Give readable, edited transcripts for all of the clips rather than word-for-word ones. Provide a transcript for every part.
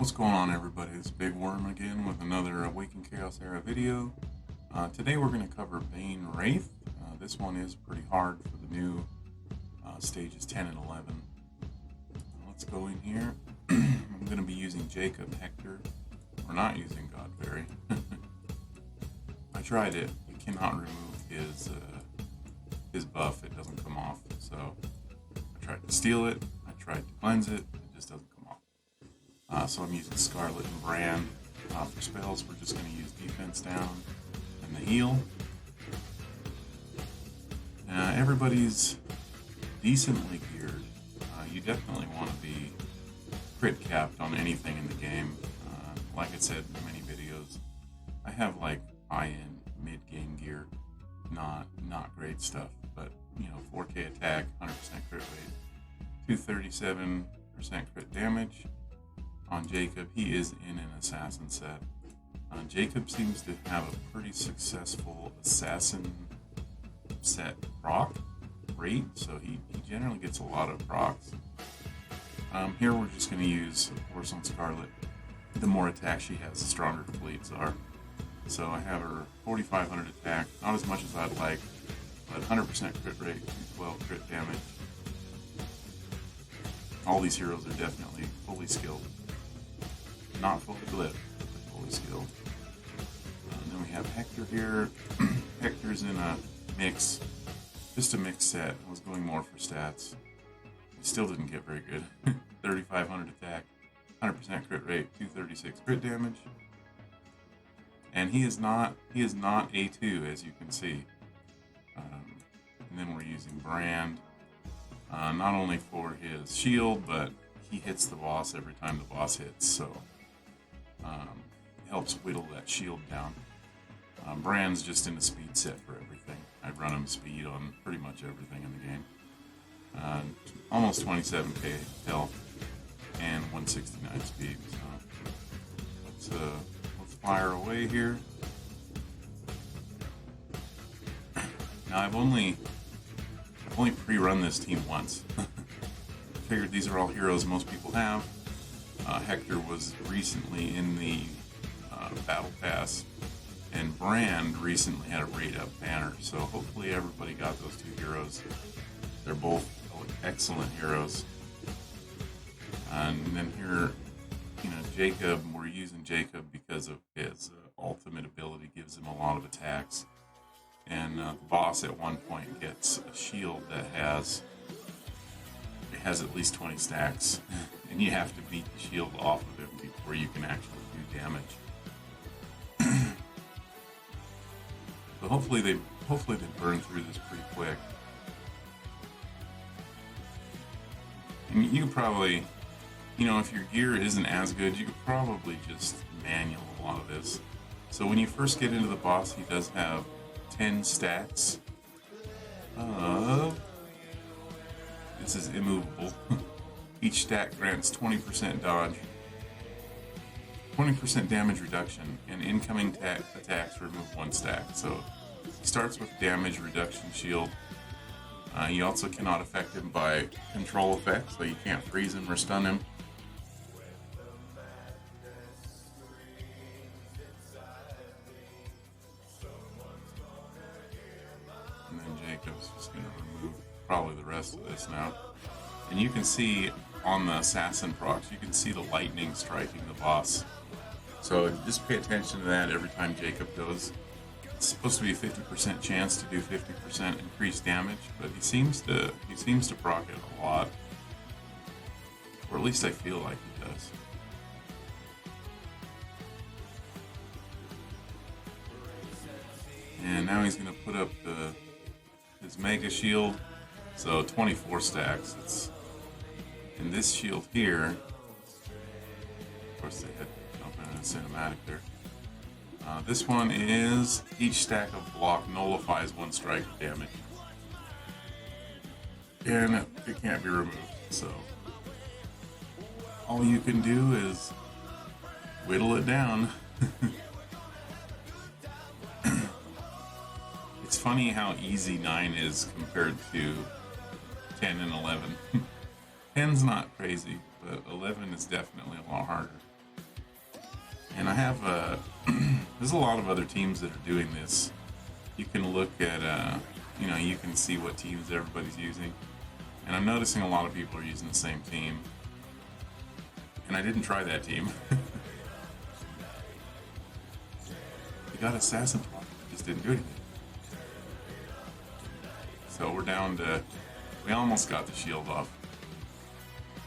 What's going on, everybody? It's Big Worm again with another Awaken Chaos Era video. Today we're going to cover Bane Wraith. This one is pretty hard for the new stages 10 and 11. Let's go in here. I'm going to be using Jacob Hector. We're not using Godberry. I tried it. You cannot remove his buff. It doesn't come off. So I tried to steal it. I tried to cleanse it. It just doesn't come off. So I'm using Scarlet and Brand. For spells, we're just going to use defense down and the heal. Everybody's decently geared. You definitely want to be crit capped on anything in the game. Like I said in many videos, I have like high-end mid-game gear. Not great stuff, but 4K attack, 100% crit rate, 237% crit damage. On Jacob, he is in an assassin set. Jacob seems to have a pretty successful assassin set proc rate, so he generally gets a lot of procs. Here we're just going to use, of course, on Scarlet, the more attack she has, the stronger the bleeds are. So I have her 4,500 attack, not as much as I'd like, but 100% crit rate, 212 crit damage. All these heroes are definitely fully skilled. Not fully lit, but fully skilled. And then we have Hector here. Hector's in a mix, just a mix set. I was going more for stats. He still didn't get very good. 3,500 attack, 100% crit rate, 236 crit damage. And he is not A2, as you can see. And then we're using Brand, not only for his shield, but he hits the boss every time the boss hits, so it helps whittle that shield down. Brand's just in a speed set for everything. I run him speed on pretty much everything in the game. Almost 27k health and 169 speed. So let's fire away here. Now I've only pre-run this team once. Figured these are all heroes most people have. Hector was recently in the Battle Pass, and Brand recently had a raid up banner, so hopefully everybody got those two heroes. They're both excellent heroes. And then here, Jacob, we're using Jacob because of his ultimate ability, gives him a lot of attacks. And the boss at one point gets a shield that has at least 20 stacks, and you have to beat the shield off of him before you can actually do damage. So hopefully they burn through this pretty quick. And you could probably, if your gear isn't as good, you could probably just manual a lot of this. So when you first get into the boss, he does have 10 stacks of, this is immovable. Each stack grants 20% dodge, 20% damage reduction, and incoming attacks remove 1 stack. So he starts with damage reduction shield. You also cannot affect him by control effects, so you can't freeze him or stun him. And then Jacob's just going to remove probably the rest of this now. And you can see on the assassin procs, you can see the lightning striking the boss. So just pay attention to that every time Jacob goes. It's supposed to be a 50% chance to do 50% increased damage, but he seems to proc it a lot. Or at least I feel like he does. And now he's going to put up his mega shield. So 24 stacks. And this shield here, of course they had to jump in a cinematic there. This one is each stack of block nullifies 1 strike of damage. And it can't be removed, so all you can do is whittle it down. It's funny how easy 9 is compared to 10 and 11. 10's not crazy, but 11 is definitely a lot harder. And I have there's a lot of other teams that are doing this. You can look at, you know, you can see what teams everybody's using. And I'm noticing a lot of people are using the same team. And I didn't try that team. You got Assassin Block, it just didn't do anything. So we're down to, we almost got the shield off.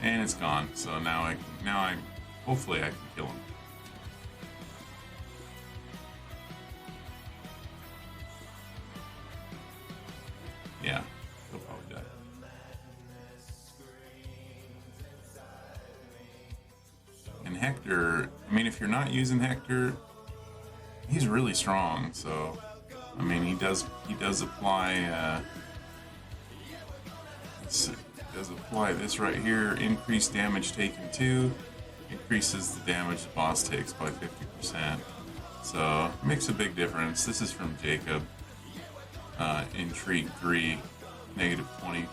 And it's gone, so now hopefully I can kill him. Yeah, he'll probably die. And Hector, I mean, if you're not using Hector, he's really strong. So, I mean, he does apply this right here. Increased damage taken 2, increases the damage the boss takes by 50%. So makes a big difference. This is from Jacob. Intrigue 3, -20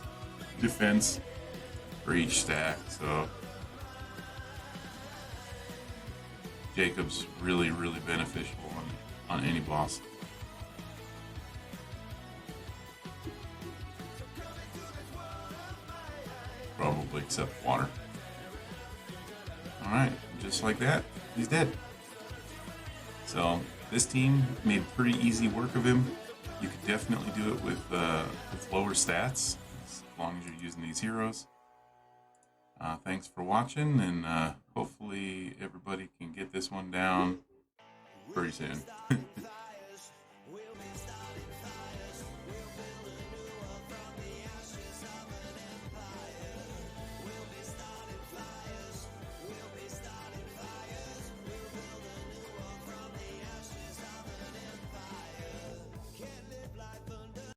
defense for each stack. So Jacob's really beneficial on any boss. Probably except water. Alright, just like that, he's dead. So this team made pretty easy work of him. You could definitely do it with lower stats, as long as you're using these heroes. Thanks for watching, and hopefully everybody can get this one down pretty soon.